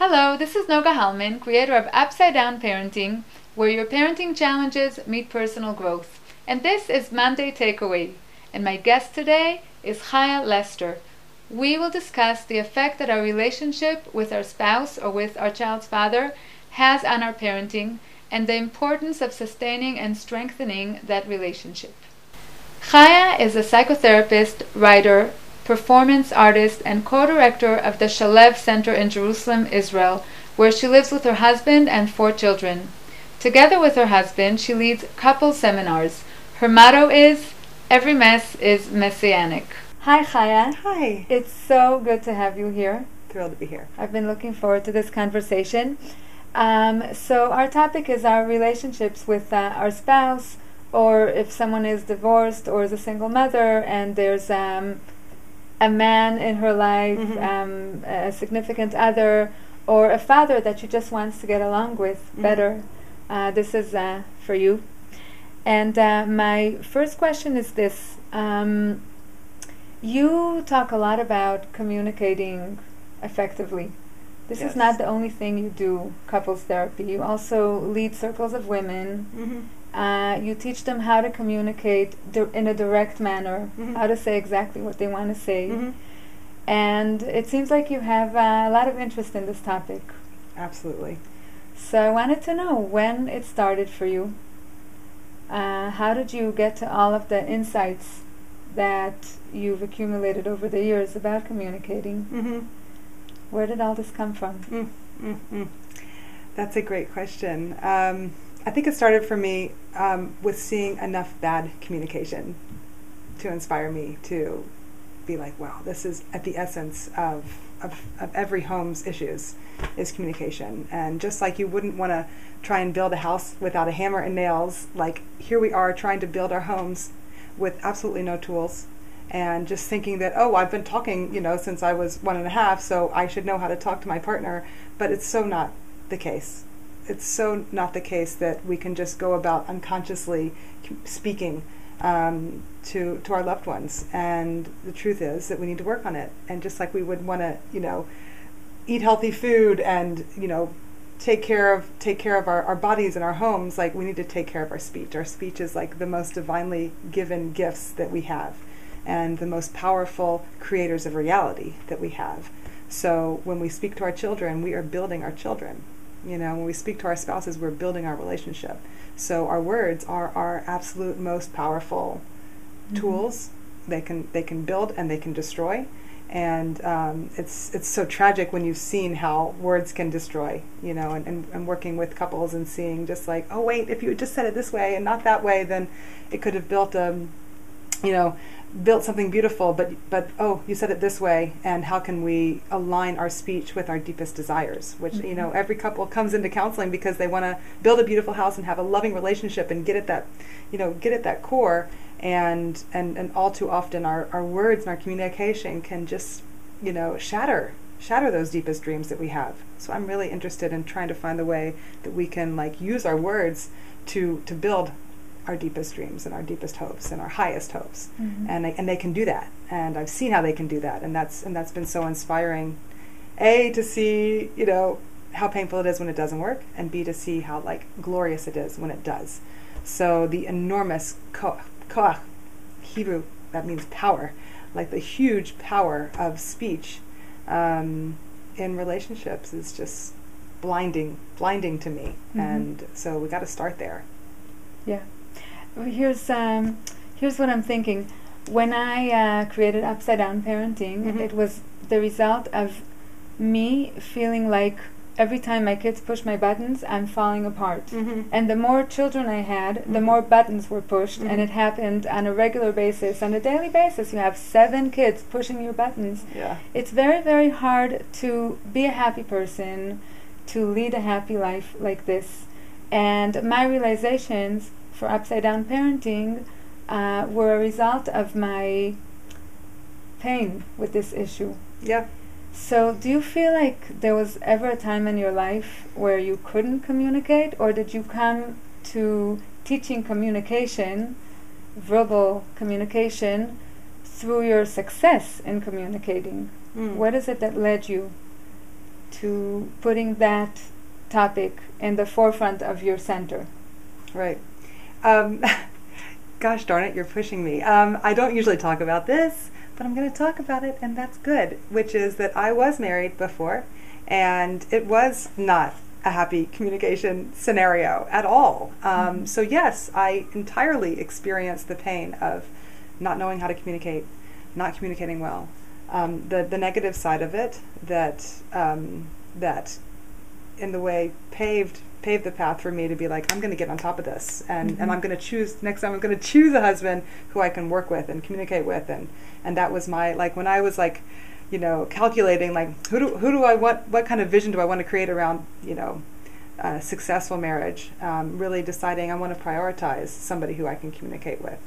Hello, this is Noga Hullman, creator of UpsideDown Parenting, where your parenting challenges meet personal growth. And this is Monday Takeaway. And my guest today is Chaya Lester. We will discuss the effect that our relationship with our spouse or with our child's father has on our parenting and the importance of sustaining and strengthening that relationship. Chaya is a psychotherapist, writer, performance artist, and co-director of the Shalev Center in Jerusalem, Israel, where she lives with her husband and 4 children. Together with her husband, she leads couple seminars. Her motto is, "Every mess is messianic." Hi, Chaya. Hi. It's so good to have you here. Thrilled to be here. I've been looking forward to this conversation. So our topic is our relationships with our spouse, or if someone is divorced or is a single mother and there's a man in her life, a significant other, or a father that she just wants to get along with better. This is for you. And my first question is this. You talk a lot about communicating effectively. This Yes. is not the only thing you do, couples therapy. You also lead circles of women. You teach them how to communicate in a direct manner, how to say exactly what they want to say. And it seems like you have a lot of interest in this topic. Absolutely. So I wanted to know when it started for you. How did you get to all of the insights that you've accumulated over the years about communicating? Where did all this come from? That's a great question. I think it started for me with seeing enough bad communication to inspire me to be like, wow, this is at the essence of every home's issues is communication. And just like you wouldn't want to try and build a house without a hammer and nails, like here we are trying to build our homes with absolutely no tools and just thinking that, oh, I've been talking, since I was 1.5, so I should know how to talk to my partner. But it's so not the case. It's so not the case that we can just go about unconsciously speaking to our loved ones. And the truth is that we need to work on it. And just like we would want to, eat healthy food and, take care of our bodies and our homes, like we need to take care of our speech. Our speech is like the most divinely given gifts that we have and the most powerful creators of reality that we have. So when we speak to our children, we are building our children. When we speak to our spouses, we're building our relationship. So our words are our absolute most powerful tools. They can build and they can destroy. And it's so tragic when you've seen how words can destroy, and working with couples and seeing just like, oh wait, if you had just said it this way and not that way, then it could have built built something beautiful, but oh, you said it this way, and how can we align our speech with our deepest desires, which every couple comes into counseling because they want to build a beautiful house and have a loving relationship and get at that core, and all too often our words and our communication can just shatter those deepest dreams that we have. So I'm really interested in trying to find the way that we can use our words to build our deepest dreams and our deepest hopes and our highest hopes, and they can do that. And I've seen how they can do that, and that's been so inspiring. A, to see how painful it is when it doesn't work, and B, to see how glorious it is when it does. So the enormous koach, Hebrew, that means power, the huge power of speech in relationships is just blinding to me. And so we got to start there. Yeah. Here's what I'm thinking. When I created UpsideDown Parenting, it was the result of me feeling like every time my kids push my buttons, I'm falling apart. And the more children I had, the more buttons were pushed, and it happened on a regular basis, on a daily basis. You have 7 kids pushing your buttons. Yeah. It's very, very hard to be a happy person, to lead a happy life like this. And my realizations for UpsideDown Parenting were a result of my pain with this issue. Yeah. So do you feel like there was ever a time in your life where you couldn't communicate, or did you come to teaching communication, verbal communication, through your success in communicating? What is it that led you to putting that topic in the forefront of your center? Right. Gosh darn it, you're pushing me. I don't usually talk about this, but I'm going to talk about it, and that's good, which is that I was married before, and it was not a happy communication scenario at all. So yes, I entirely experienced the pain of not knowing how to communicate, not communicating well. The negative side of it, that in the way paved the path for me to be like, I'm going to get on top of this, and I'm going to choose, next time I'm going to choose a husband who I can work with and communicate with, and that was my, like, when I was like, you know, calculating, like, who do I want, what kind of vision do I want to create around, you know, successful marriage, really deciding I want to prioritize somebody who I can communicate with,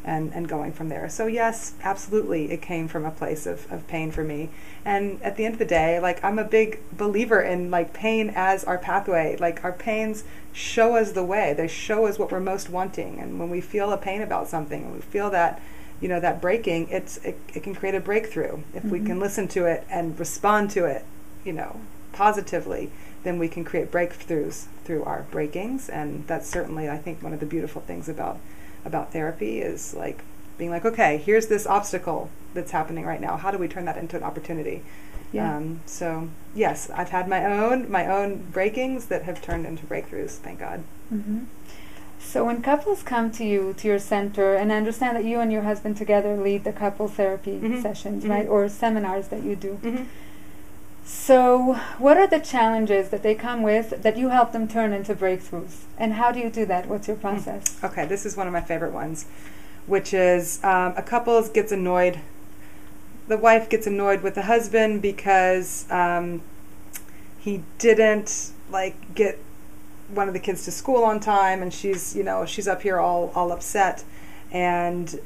and going from there. So yes, absolutely, it came from a place of pain for me. And at the end of the day, like, I'm a big believer in, like, pain as our pathway. Like, our pains show us the way. They show us what we're most wanting. And when we feel a pain about something, when we feel that, you know, that breaking, it can create a breakthrough. If we can listen to it and respond to it, you know, positively, then we can create breakthroughs through our breakings. And that's certainly, I think, one of the beautiful things about therapy is, like, being like, okay, here's this obstacle that's happening right now. How do we turn that into an opportunity? Yeah. So yes, I've had my own breakings that have turned into breakthroughs. Thank God. So when couples come to you, to your center, and I understand that you and your husband together lead the couple therapy sessions, right, or seminars that you do. So what are the challenges that they come with that you help them turn into breakthroughs? And how do you do that? What's your process? Okay, this is one of my favorite ones, which is a couple gets annoyed. The wife gets annoyed with the husband because he didn't, like, get one of the kids to school on time, and she's up here all upset, and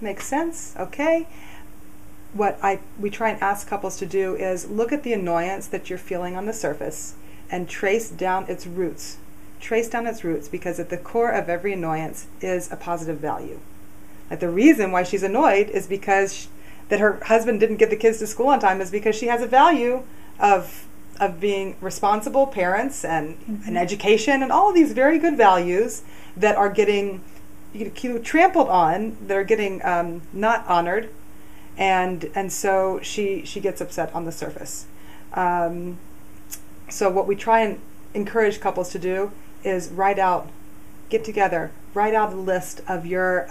makes sense. Okay. What we try and ask couples to do is look at the annoyance that you're feeling on the surface and trace down its roots. Trace down its roots, because at the core of every annoyance is a positive value. Like, the reason why she's annoyed is because that her husband didn't get the kids to school on time is because she has a value of being responsible parents and an education and all of these very good values that are getting trampled on, that are getting not honored. And so she gets upset on the surface. So what we try and encourage couples to do is get together, write out a list of your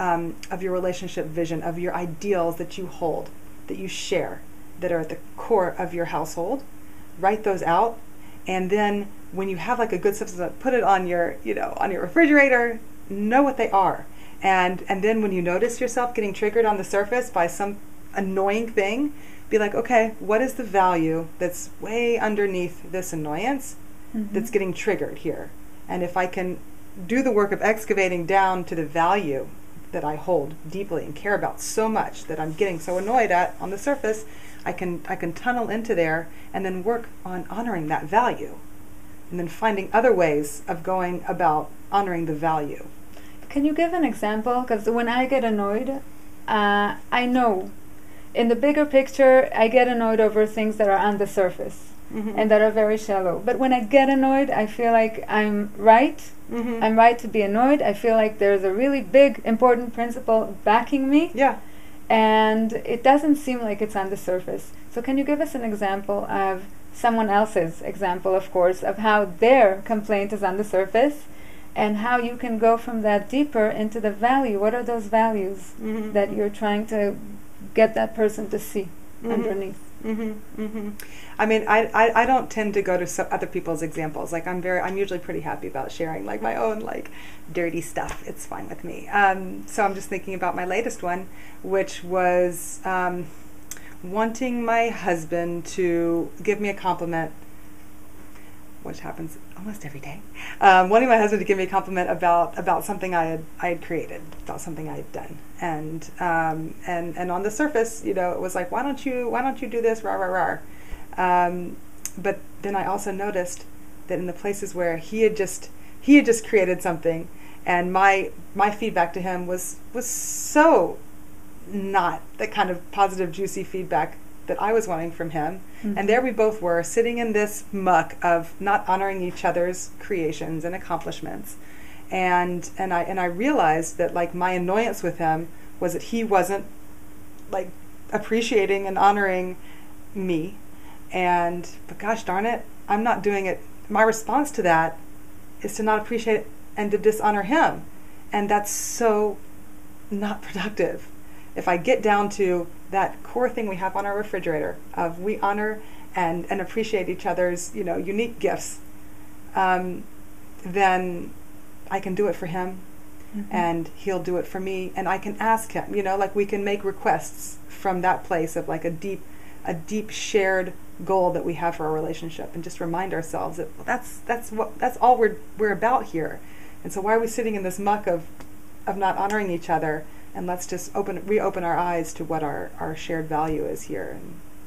relationship vision, of your ideals that you hold, that you share, that are at the core of your household. Write those out, and then when you have, like, a good substance, put it on your refrigerator. Know what they are, and then when you notice yourself getting triggered on the surface by some annoying thing, be like, okay, what is the value that's way underneath this annoyance that's getting triggered here? And if I can do the work of excavating down to the value that I hold deeply and care about so much that I'm getting so annoyed at on the surface, I can tunnel into there and then work on honoring that value, and then finding other ways of going about honoring the value. Can you give an example? Because when I get annoyed, I know in the bigger picture, I get annoyed over things that are on the surface and that are very shallow. But when I get annoyed, I feel like I'm right. I'm right to be annoyed. I feel like there's a really big, important principle backing me. Yeah. And it doesn't seem like it's on the surface. So can you give us an example of someone else's example, of course, of how their complaint is on the surface, and how you can go from that deeper into the value? What are those values that you're trying to get that person to see underneath? I mean, I don't tend to go to other people's examples. Like, I'm usually pretty happy about sharing, like, my own, like, dirty stuff. It's fine with me. So I'm just thinking about my latest one, which was wanting my husband to give me a compliment, which happens almost every day. Wanting my husband to give me a compliment about something I had created, about something I had done, and on the surface, it was like, why don't you do this, rah rah rah. But then I also noticed that in the places where he had just created something, and my feedback to him was so not the kind of positive, juicy feedback that I was wanting from him. And there we both were, sitting in this muck of not honoring each other's creations and accomplishments. And I realized that, like, my annoyance with him was that he wasn't, like, appreciating and honoring me. But gosh darn it, I'm not doing it. My response to that is to not appreciate it and to dishonor him. And that's so not productive. If I get down to that core thing we have on our refrigerator of we honor and appreciate each other's, unique gifts, then I can do it for him, and he'll do it for me, and I can ask him, like, we can make requests from that place of, like, a deep shared goal that we have for our relationship, and just remind ourselves that, well, that's all we're about here. And so why are we sitting in this muck of not honoring each other? And let's just reopen our eyes to what our shared value is here,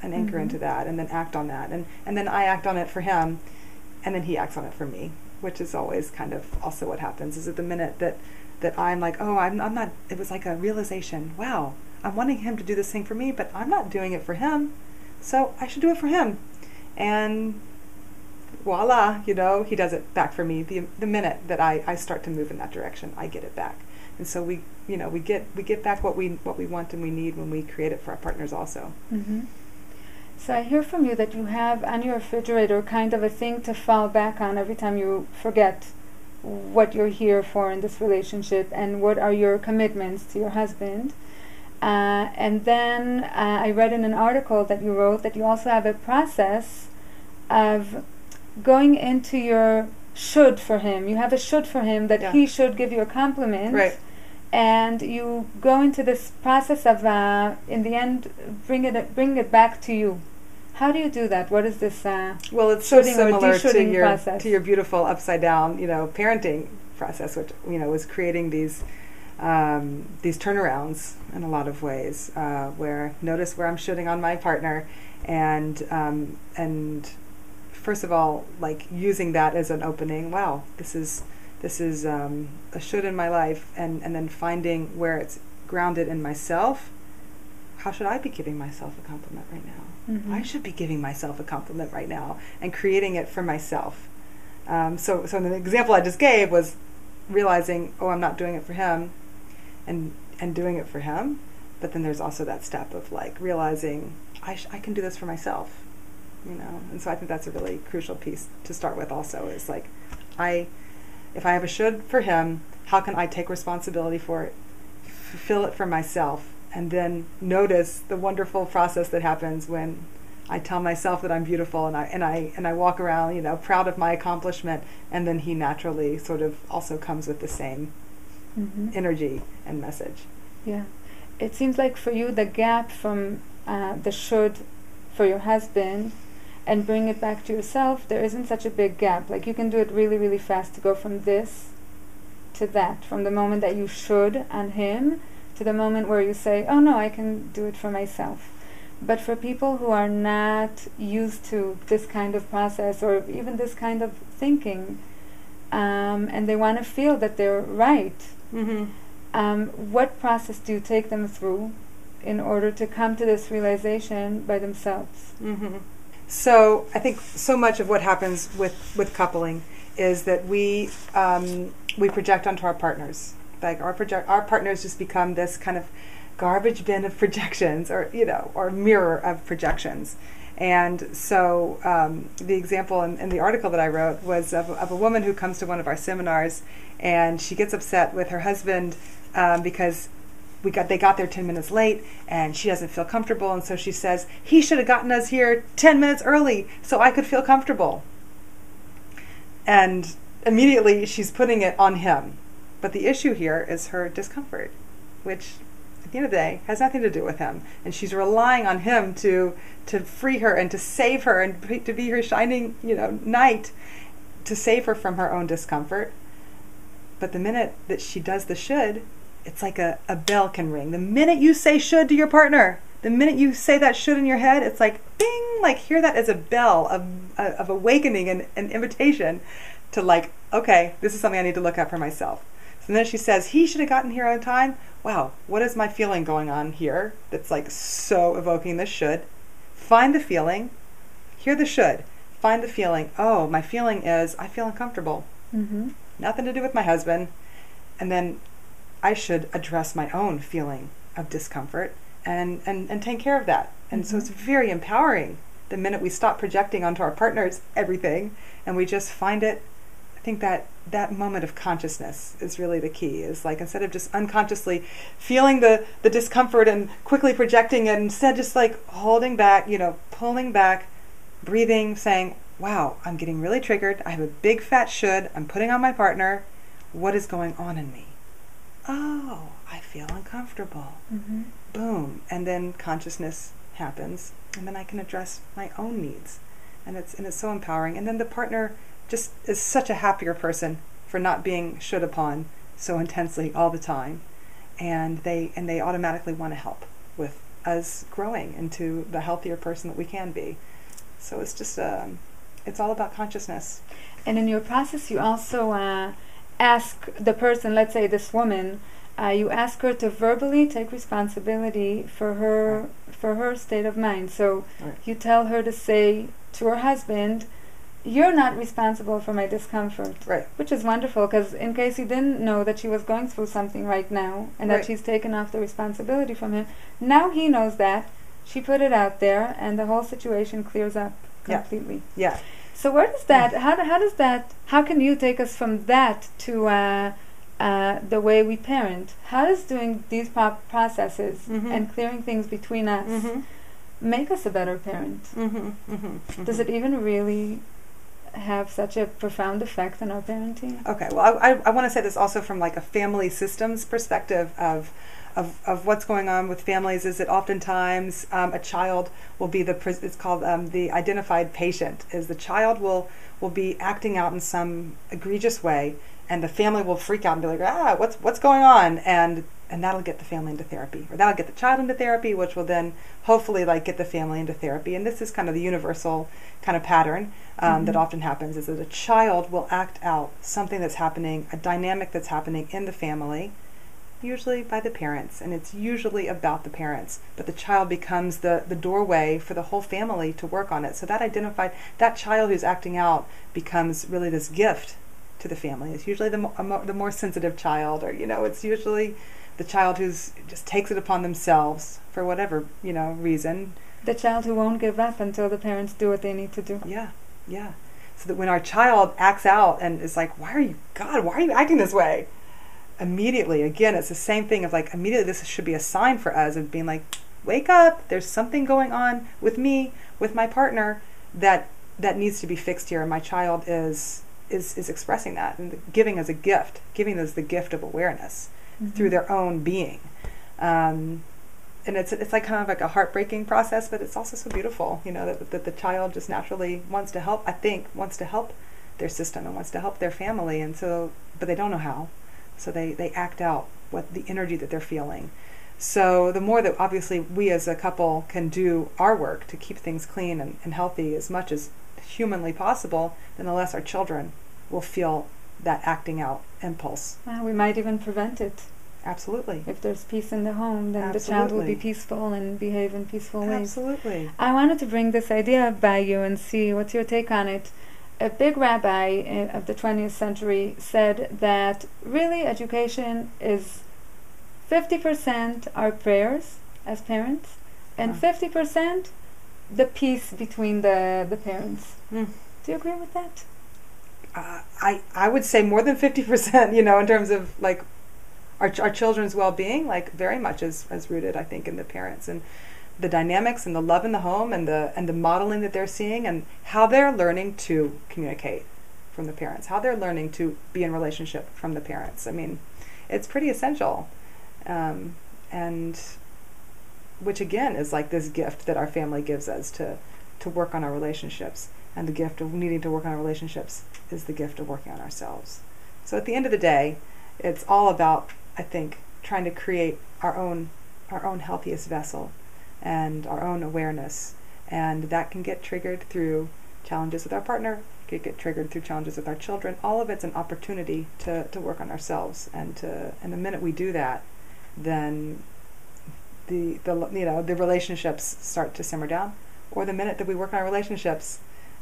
and anchor into that, and then act on that, and then I act on it for him, and then he acts on it for me, which is always kind of also what happens. Is at the minute that I'm like, oh, I'm not. It was like a realization. Wow, I'm wanting him to do this thing for me, but I'm not doing it for him, so I should do it for him, and voila, he does it back for me. The minute that I start to move in that direction, I get it back. And so we get back what we want and we need when we create it for our partners also. So I hear from you that you have on your refrigerator kind of a thing to fall back on every time you forget what you're here for in this relationship and what are your commitments to your husband. And then I read in an article that you wrote that you also have a process of going into your should for him. You have a should for him that he should give you a compliment. Right. And you go into this process of, in the end, bring it back to you. How do you do that? What is this? Well, it's so similar process? to your beautiful UpsideDown, parenting process, which was creating these turnarounds in a lot of ways. Where notice where I'm shoulding on my partner, and first of all, like, using that as an opening. Wow, this is a should in my life, and then finding where it's grounded in myself. How should I be giving myself a compliment right now? I should be giving myself a compliment right now, and creating it for myself. So the example I just gave was realizing, oh, I'm not doing it for him, and doing it for him. But then there's also that step of, like, realizing I can do this for myself, And so I think that's a really crucial piece to start with. Also, is like, if I have a should for him, how can I take responsibility for it, fulfill it for myself, and then notice the wonderful process that happens when I tell myself that I'm beautiful, and I walk around, proud of my accomplishment, and then he naturally sort of also comes with the same energy and message. Yeah, it seems like for you the gap from the should for your husband and bring it back to yourself, there isn't such a big gap. Like, you can do it really, really fast to go from this to that, from the moment that you should on him to the moment where you say, oh no, I can do it for myself. But for people who are not used to this kind of process or even this kind of thinking, and they want to feel that they're right, what process do you take them through in order to come to this realization by themselves? So I think so much of what happens with coupling is that we project onto our partners. Like, our partners just become this kind of garbage bin of projections, or mirror of projections. And so the example in the article that I wrote was of a woman who comes to one of our seminars, and she gets upset with her husband because they got there 10 minutes late, and she doesn't feel comfortable, and so she says, he should have gotten us here 10 minutes early so I could feel comfortable. And immediately she's putting it on him. But the issue here is her discomfort, which at the end of the day has nothing to do with him. And she's relying on him to free her and to save her and to be her shining knight, to save her from her own discomfort. But the minute that she does the should, it's like a bell can ring. The minute you say should to your partner, the minute you say that should in your head, it's like bing, like hear that as a bell of awakening and invitation to, like, okay, this is something I need to look at for myself. So then she says, he should have gotten here on time. Wow, what is my feeling going on here that's, like, so evoking this should? find the feeling, hear the should, find the feeling. Oh, my feeling is I feel uncomfortable. Mm-hmm. Nothing to do with my husband. And then I should address my own feeling of discomfort and take care of that. And so it's very empowering the minute we stop projecting onto our partners everything and we just find it. I think that moment of consciousness is really the key, is like instead of just unconsciously feeling the discomfort and quickly projecting it, instead just like holding back, pulling back, breathing, saying, wow, I'm getting really triggered. I have a big fat should. I'm putting on my partner. What is going on in me? Oh, I feel uncomfortable. Mm-hmm. Boom. And then consciousness happens, and then I can address my own needs. And it's so empowering. And then the partner just is such a happier person for not being should upon so intensely all the time. And they automatically want to help with us growing into the healthier person that we can be. So it's just it's all about consciousness. And in your process, you also ask the person, let's say this woman, you ask her to verbally take responsibility for her state of mind. So you tell her to say to her husband, you're not responsible for my discomfort. Right. Which is wonderful, because in case he didn't know that she was going through something right now and that she's taken off the responsibility from him, now he knows that. She put it out there and the whole situation clears up completely. Yeah. So where does that, how can you take us from that to the way we parent? How does doing these processes and clearing things between us make us a better parent? Does it even really have such a profound effect on our parenting? Okay, well, I want to say this also from like a family systems perspective of what's going on with families, is that oftentimes a child will be it's called the identified patient, is the child will be acting out in some egregious way, and the family will freak out and be like, what's going on? And that'll get the family into therapy, or that'll get the child into therapy, which will then hopefully like get the family into therapy. And this is kind of the universal kind of pattern that often happens, is that a child will act out something that's happening, a dynamic that's happening in the family, usually by the parents, and it's usually about the parents, but the child becomes the doorway for the whole family to work on it. So that child who's acting out becomes really this gift to the family. It's usually the more sensitive child, or it's usually the child who's just takes it upon themselves for whatever reason. The child who won't give up until the parents do what they need to do. Yeah. So that when our child acts out and is like, why are you acting this way? Immediately, again, it's the same thing of like, immediately this should be a sign for us of being like, wake up, there's something going on with me, with my partner, that needs to be fixed here. And my child is expressing that and giving us the gift of awareness through their own being. And it's like kind of like a heartbreaking process, but it's also so beautiful, that the child just naturally wants to help their system and wants to help their family, and so, but they don't know how. So they act out what the energy that they're feeling. So the more that obviously we as a couple can do our work to keep things clean and healthy as much as humanly possible, then the less our children will feel that acting out impulse. We might even prevent it. Absolutely. If there's peace in the home, then the child will be peaceful and behave in peaceful ways. Absolutely. I wanted to bring this idea by you and see what's your take on it. A big rabbi of the 20th century said that really education is 50% our prayers as parents, and 50% the peace between the parents. Do you agree with that? I would say more than 50%, in terms of like our children's well-being, like very much is rooted, I think, in the parents and the dynamics and the love in the home and the modeling that they're seeing and how they're learning to communicate from the parents, how they're learning to be in relationship from the parents. I mean, it's pretty essential. And which again is like this gift that our family gives us to work on our relationships. And the gift of needing to work on our relationships is the gift of working on ourselves. So at the end of the day, it's all about, I think, trying to create our own healthiest vessel and our own awareness. And that can get triggered through challenges with our partner, can get triggered through challenges with our children. All of it's an opportunity to work on ourselves. And the minute we do that, then the relationships start to simmer down. or the minute that we work on our relationships,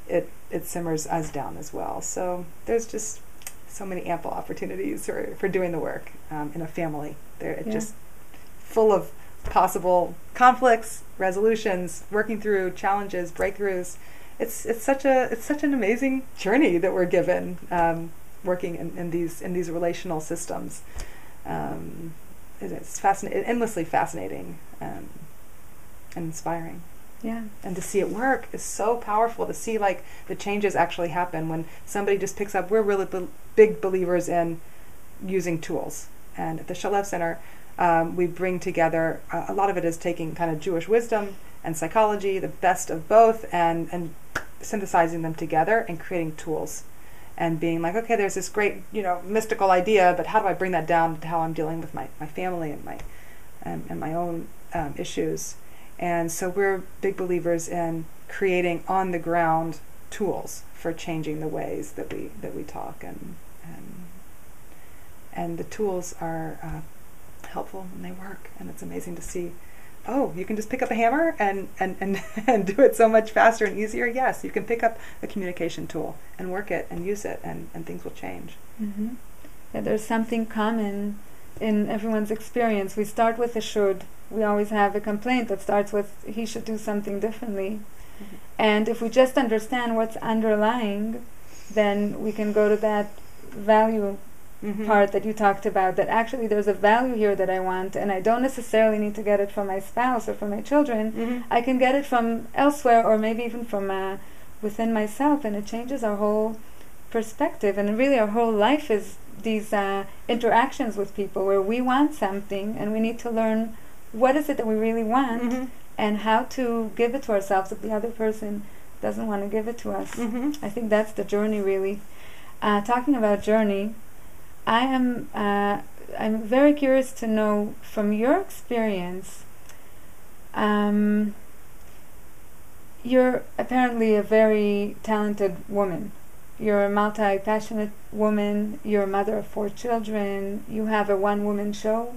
it simmers us down as well. So there's just so many ample opportunities for doing the work in a family. They're just full of possible conflicts, resolutions, working through challenges, breakthroughs. It's such an amazing journey that we're given working in these relational systems. It's endlessly fascinating and inspiring. Yeah. And to see it work is so powerful, to see like the changes actually happen when somebody just picks up. We're really big believers in using tools. And at the Shalev Center, we bring together, a lot of it is taking kind of Jewish wisdom and psychology, the best of both, and synthesizing them together and creating tools. And being like, okay, there's this great, mystical idea, but how do I bring that down to how I'm dealing with my family and my own issues? And so we're big believers in creating on the ground tools for changing the ways that we talk, and the tools are helpful and they work, and it's amazing to see. Oh, you can just pick up a hammer and do it so much faster and easier. Yes, you can pick up a communication tool and work it and use it, and things will change. Mm-hmm. Yeah, there's something common in everyone's experience. We start with a should. We always have a complaint that starts with he should do something differently. Mm-hmm. And if we just understand what's underlying, then we can go to that value part that you talked about, that actually there's a value here that I want, and I don't necessarily need to get it from my spouse or from my children. I can get it from elsewhere, or maybe even from within myself, and it changes our whole perspective. And really our whole life is these interactions with people where we want something and we need to learn what is it that we really want and how to give it to ourselves if the other person doesn't want to give it to us. I think that's the journey, really. Talking about journey, I'm very curious to know from your experience. You're apparently a very talented woman. You're a multi-passionate woman. You're a mother of 4 children. You have a one-woman show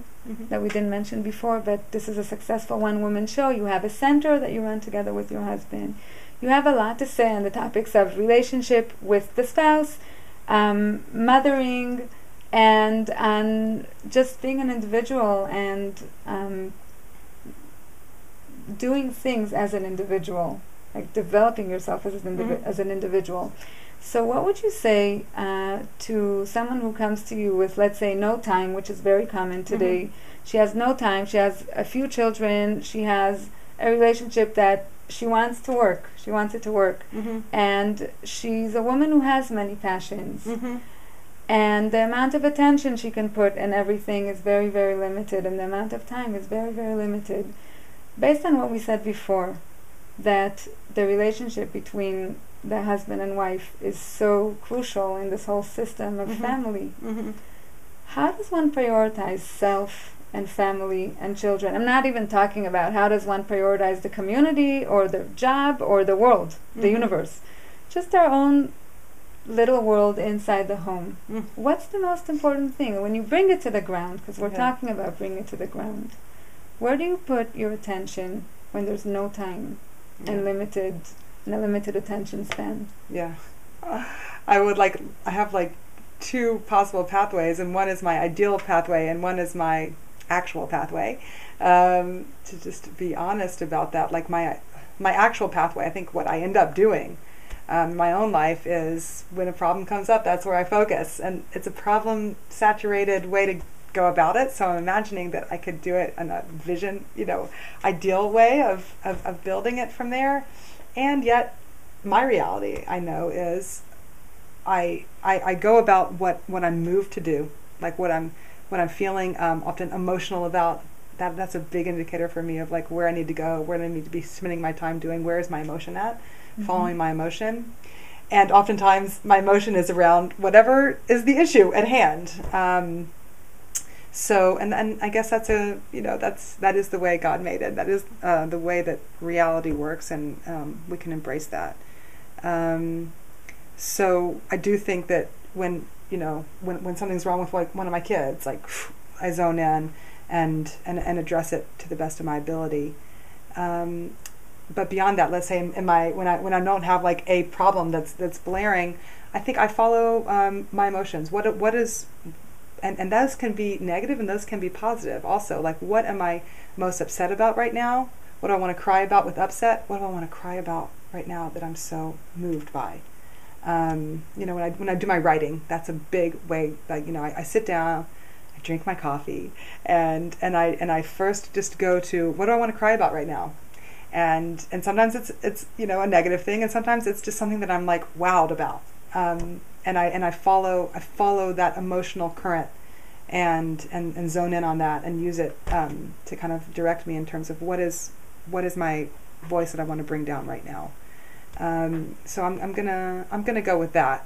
that we didn't mention before, but this is a successful one-woman show. You have a center that you run together with your husband. You have a lot to say on the topics of relationship with the spouse, mothering, and on just being an individual and doing things as an individual, like developing yourself as an individual. So what would you say to someone who comes to you with, let's say, no time, which is very common today? She has no time, she has a few children, she has a relationship that she wants to work, she wants it to work, and she's a woman who has many passions. And the amount of attention she can put in everything is very, very limited, and the amount of time is very, very limited. Based on what we said before, that the relationship between the husband and wife is so crucial in this whole system of family. How does one prioritize self and family and children? I'm not even talking about how does one prioritize the community or the job or the world, the universe. Just our own little world inside the home. What's the most important thing when you bring it to the ground? Because we're talking about bringing it to the ground. Where do you put your attention when there's no time and a limited attention span? I have like 2 possible pathways, and one is my ideal pathway and one is my actual pathway. To just be honest about that, like my actual pathway, I think what I end up doing my own life is when a problem comes up, that's where I focus, and it's a problem saturated way to go about it. So I'm imagining that I could do it in a vision, ideal way of building it from there. And yet my reality, I know, is I go about what I'm moved to do, like what I'm feeling often emotional about. That's a big indicator for me of like where I need to go, where I need to be spending my time doing, where is my emotion at, following my emotion. And oftentimes my emotion is around whatever is the issue at hand. So, and I guess that is the way God made it. That is the way that reality works, and we can embrace that. So I do think that when something's wrong with like one of my kids, like I zone in and address it to the best of my ability. but beyond that, let's say when I don't have like a problem that's blaring, I think I follow my emotions. What is, and those can be negative and those can be positive also. Like, what am I most upset about right now? What do I want to cry about with upset? What do I want to cry about right now that I'm so moved by? When I do my writing, that's a big way. Like, I sit down, I drink my coffee, and I first just go to, what do I want to cry about right now? And sometimes it's a negative thing, and sometimes it's just something that I'm like wowed about. And I follow that emotional current and zone in on that and use it to kind of direct me in terms of what is my voice that I want to bring down right now. So I'm gonna go with that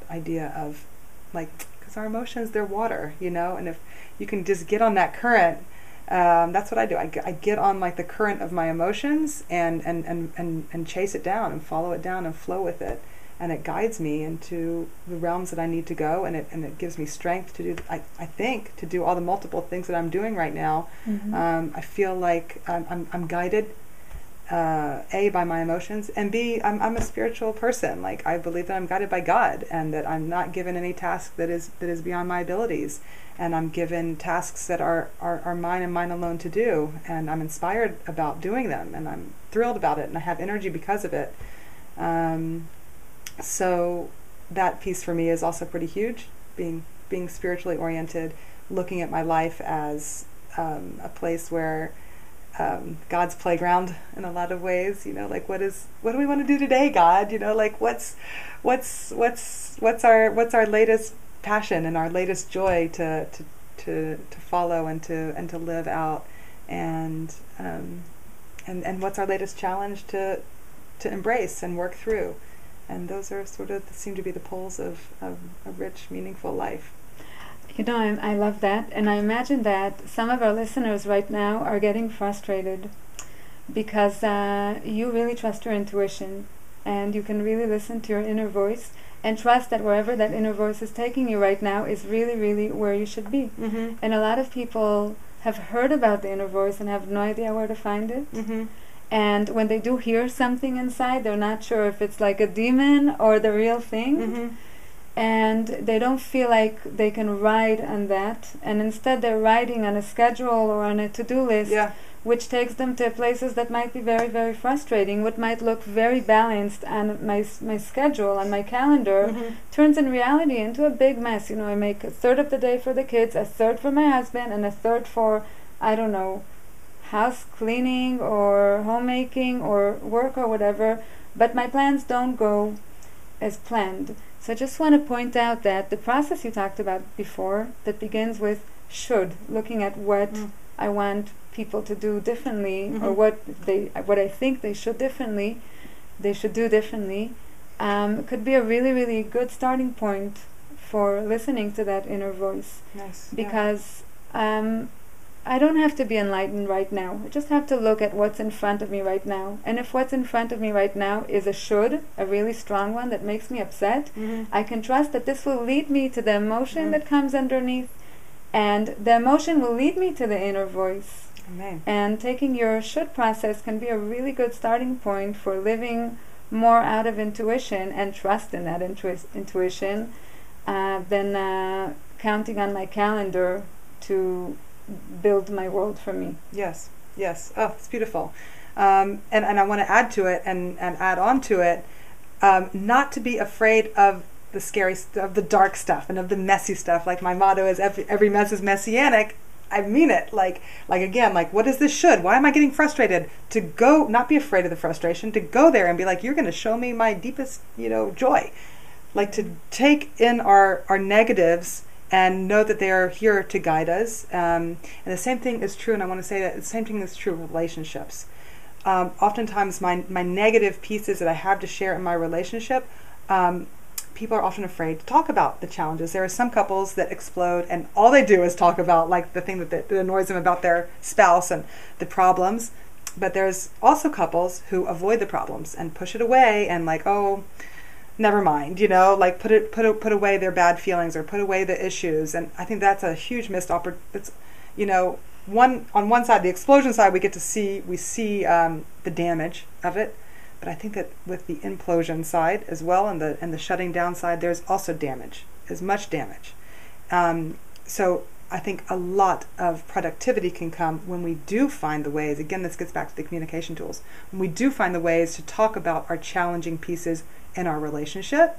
idea of, like, because our emotions, they're water, and if you can just get on that current, that's what I do. I get on like the current of my emotions and chase it down and follow it down and flow with it. And it guides me into the realms that I need to go, and it gives me strength to do, I think, to do all the multiple things that I'm doing right now. Mm-hmm. I feel like I'm guided, A, by my emotions, and B, I'm a spiritual person. Like, I believe that I'm guided by God, and that I'm not given any task that is beyond my abilities, and I'm given tasks that are mine and mine alone to do, and I'm inspired about doing them, and I'm thrilled about it, and I have energy because of it. So that piece for me is also pretty huge, being spiritually oriented, looking at my life as a place where God's playground in a lot of ways. Like, what do we want to do today, God? Like, what's our latest passion and our latest joy to follow and to live out, and what's our latest challenge to embrace and work through. And those are seem to be the poles of a rich, meaningful life. I love that. And I imagine that some of our listeners right now are getting frustrated because you really trust your intuition, and you can really listen to your inner voice and trust that wherever that inner voice is taking you right now is really, really where you should be. Mm-hmm. And a lot of people have heard about the inner voice and have no idea where to find it. Mm-hmm. And when they do hear something inside, they're not sure if it's like a demon or the real thing. Mm-hmm. And they don't feel like they can ride on that. And instead they're riding on a schedule or on a to-do list, which takes them to places that might be very, very frustrating. What might look very balanced on my schedule, on my calendar, mm-hmm. turns in reality into a big mess. I make a third of the day for the kids, a third for my husband, and a third for, I don't know, house cleaning or homemaking or work or whatever, but my plans don't go as planned. So I just want to point out that the process you talked about before, that begins with should, looking at what I want people to do differently, mm-hmm. or what I think they should do differently, could be a really, really good starting point for listening to that inner voice. Nice. Because I don't have to be enlightened right now. I just have to look at what's in front of me right now. And if what's in front of me right now is a should, a really strong one that makes me upset, mm-hmm. I can trust that this will lead me to the emotion mm-hmm. that comes underneath, and the emotion will lead me to the inner voice. Amen. And taking your should process can be a really good starting point for living more out of intuition and trust in that intuition than counting on my calendar to build my world for me. Yes. Oh, it's beautiful. And I want to add to it and add on to it, not to be afraid of the scary of the dark stuff and of the messy stuff. Like, my motto is every mess is messianic. I mean it. Like again, like, what is this should? Why am I getting frustrated? To go, not be afraid of the frustration, to go there and be like, you're going to show me my deepest, joy. Like, to take in our negatives and know that they are here to guide us. And the same thing is true, and I want to say that the same thing is true of relationships. Oftentimes my negative pieces that I have to share in my relationship, people are often afraid to talk about the challenges. There are some couples that explode and all they do is talk about, like, the thing that annoys them about their spouse and the problems. But there's also couples who avoid the problems and push it away and, like, oh, never mind, like, put away their bad feelings or put away the issues. And I think that's a huge missed opportunity. on one side, the explosion side, we see the damage of it, but I think that with the implosion side as well, and the shutting down side, there's also damage, as much damage. So I think a lot of productivity can come when we do find the ways. Again, this gets back to the communication tools. When we do find the ways to talk about our challenging pieces in our relationship,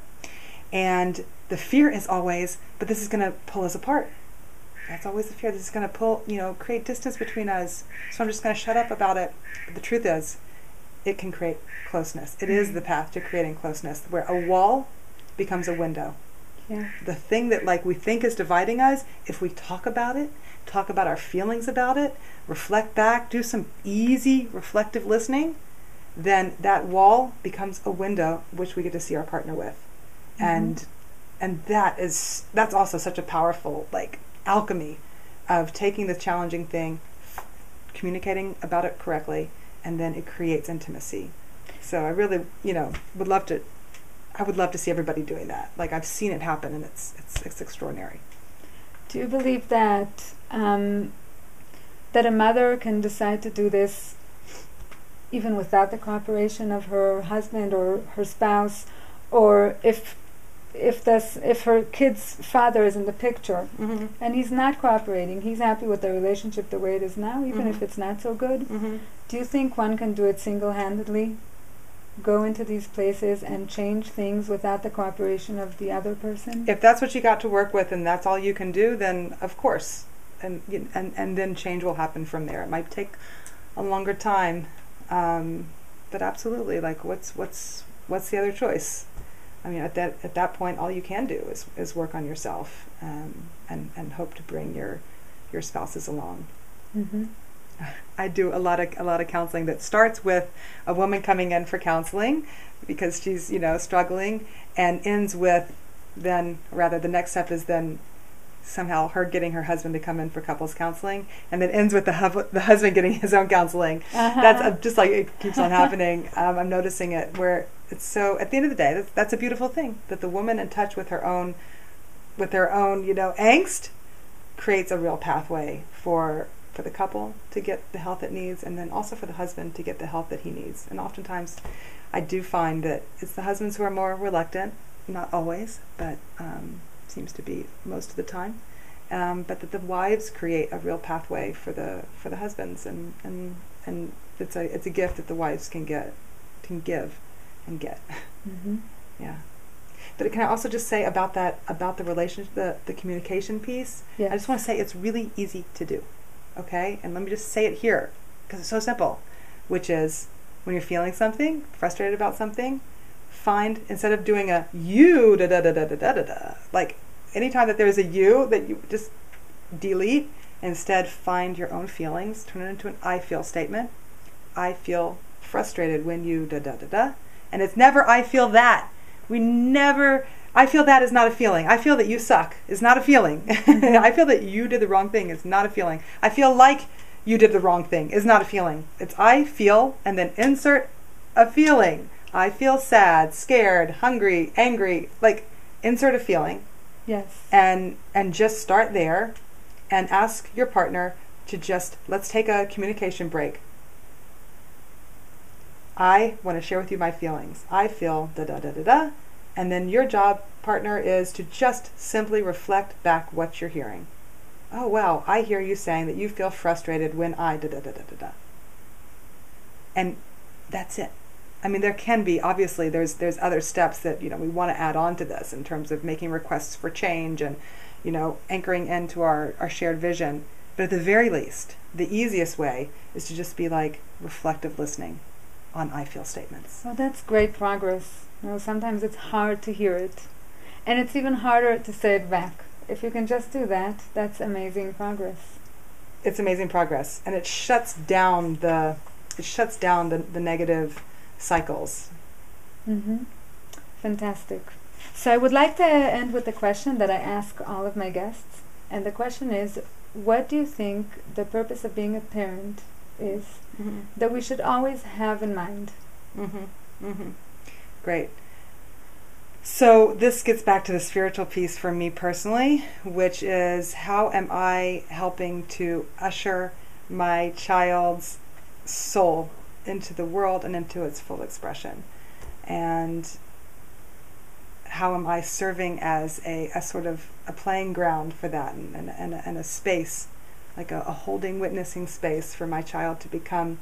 and the fear is always, but this is going to pull us apart. That's always the fear. This is going to create distance between us. So I'm just going to shut up about it. But the truth is, it can create closeness. It is the path to creating closeness, where a wall becomes a window. Yeah. The thing that we think is dividing us, if we talk about it, talk about our feelings about it, reflect back, do some easy reflective listening, then that wall becomes a window which we get to see our partner with. And that's also such a powerful alchemy of taking the challenging thing, communicating about it correctly, and then it creates intimacy. So I really, would love to see everybody doing that. I've seen it happen, and it's extraordinary. Do you believe that that a mother can decide to do this even without the cooperation of her husband or her spouse, or if her kid's father is in the picture and he's not cooperating, he's happy with the relationship the way it is now, even if it's not so good? Do you think one can do it single-handedly? Go into these places and change things without the cooperation of the other person? If that's what you got to work with and that's all you can do, then of course, and then change will happen from there. It might take a longer time, but absolutely. What's the other choice? I mean, at that point, all you can do is work on yourself, and hope to bring your spouses along. I do a lot of counseling that starts with a woman coming in for counseling because she's struggling, and ends with the next step is then somehow her getting her husband to come in for couples counseling, and then ends with the husband getting his own counseling. That's just it keeps on happening. I'm noticing it where it's so. At the end of the day, that's a beautiful thing, that the woman in touch with her own angst creates a real pathway for the couple to get the help it needs, and then also for the husband to get the help that he needs. And oftentimes I do find that it's the husbands who are more reluctant, not always, but seems to be most of the time, but that the wives create a real pathway for the husbands, and it's a gift that the wives can give and get. Yeah. But can I also just say about the relationship, the communication piece? Yes. I just want to say it's really easy to do. Okay? And let me just say it here, because it's so simple, which is when you're feeling something, frustrated about something, find, instead of doing a you da da da da da da da da, anytime that there's a you, that you just delete, instead find your own feelings, turn it into an I feel statement. I feel frustrated when you da da da da. And it's never I feel that. I feel that is not a feeling. I feel that you suck is not a feeling. I feel that you did the wrong thing is not a feeling. I feel like you did the wrong thing is not a feeling. It's I feel, and then insert a feeling. I feel sad, scared, hungry, angry. Insert a feeling. Yes. And just start there, and ask your partner to let's take a communication break. I want to share with you my feelings. I feel da da da da da. And then your job, partner, is to just simply reflect back what you're hearing. Oh, wow, I hear you saying that you feel frustrated when I da da da da da da. And that's it. I mean, there can be, obviously, there's other steps that, we want to add on to this in terms of making requests for change and, anchoring into our shared vision. But at the very least, the easiest way is to just be reflective listening on I feel statements. Well, that's great progress. Sometimes it's hard to hear it, and it's even harder to say it back. If you can just do that, that's amazing progress. It's amazing progress, and it shuts down the negative cycles. Fantastic. So I would like to end with a question that I ask all of my guests, and the question is, what do you think the purpose of being a parent is that we should always have in mind? Great. So this gets back to the spiritual piece for me personally, which is how am I helping to usher my child's soul into the world and into its full expression. And how am I serving as a sort of a playing ground for that, and a space, like a holding, witnessing space for my child to become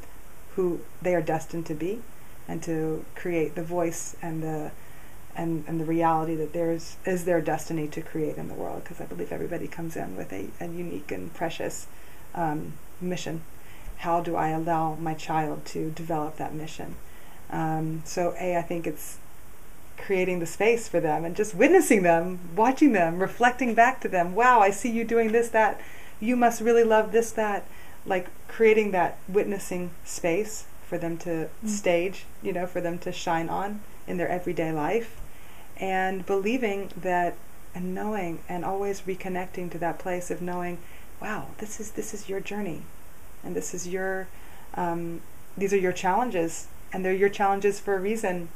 who they are destined to be, and to create the voice and the reality that is their destiny to create in the world, because I believe everybody comes in with a unique and precious mission. How do I allow my child to develop that mission? So I think it's creating the space for them and just witnessing them, watching them, reflecting back to them. Wow, I see you doing this, that. You must really love this, that. Like creating that witnessing space for them to stage, for them to shine on in their everyday life, and believing that, and knowing, and always reconnecting to that place of knowing, wow, this is your journey, and this is your these are your challenges, and they're your challenges for a reason.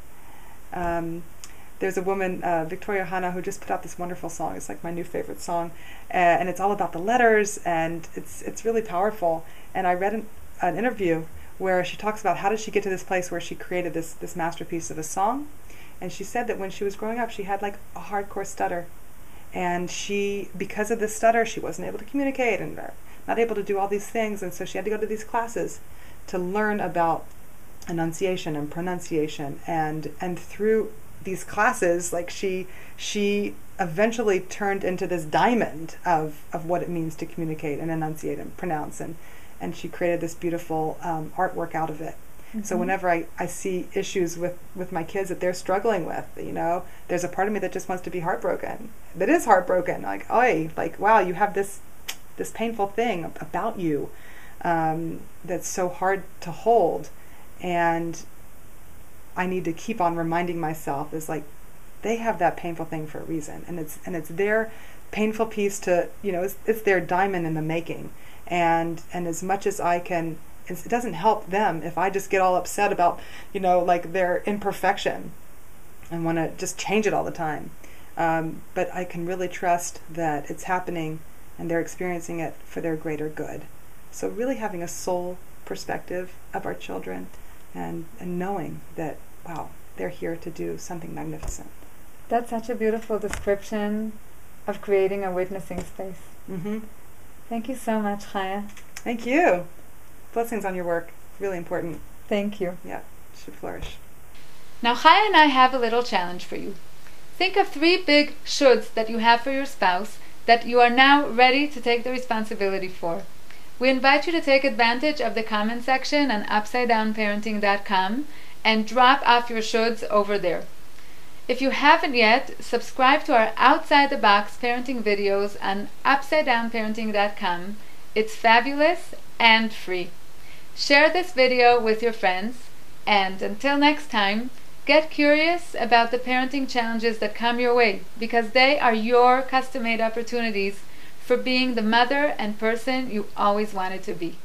There's a woman, Victoria Hanna, who just put out this wonderful song. It's like my new favorite song, and it's all about the letters, and it's really powerful. And I read an interview where she talks about how did she get to this place where she created this masterpiece of a song. And she said that when she was growing up, she had like a hardcore stutter, and because of this stutter, she wasn't able to communicate and not able to do all these things, and so she had to go to these classes to learn about enunciation and pronunciation, and through these classes, like she eventually turned into this diamond of what it means to communicate and enunciate and pronounce, and she created this beautiful artwork out of it. Mm-hmm. So whenever I see issues with my kids that they're struggling with, there's a part of me that just wants to be heartbroken. That is heartbroken. Like, wow, you have this painful thing about you that's so hard to hold, and I need to keep on reminding myself is like, they have that painful thing for a reason, and it's their painful piece to, it's their diamond in the making, and as much as I can, it doesn't help them if I just get all upset about, like their imperfection and want to just change it all the time. But I can really trust that it's happening and they're experiencing it for their greater good. So really having a soul perspective of our children, and knowing that, wow, they're here to do something magnificent. That's such a beautiful description of creating a witnessing space. Mm-hmm. Thank you so much, Chaya. Thank you. Blessings on your work. Really important. Thank you. Yeah, it should flourish. Now, Chaya and I have a little challenge for you. Think of 3 big shoulds that you have for your spouse that you are now ready to take the responsibility for. We invite you to take advantage of the comment section on UpsideDownParenting.com and drop off your shoulds over there. If you haven't yet, subscribe to our Outside the Box parenting videos on UpsideDownParenting.com. It's fabulous and free. Share this video with your friends, and until next time, get curious about the parenting challenges that come your way, because they are your custom-made opportunities for being the mother and person you always wanted to be.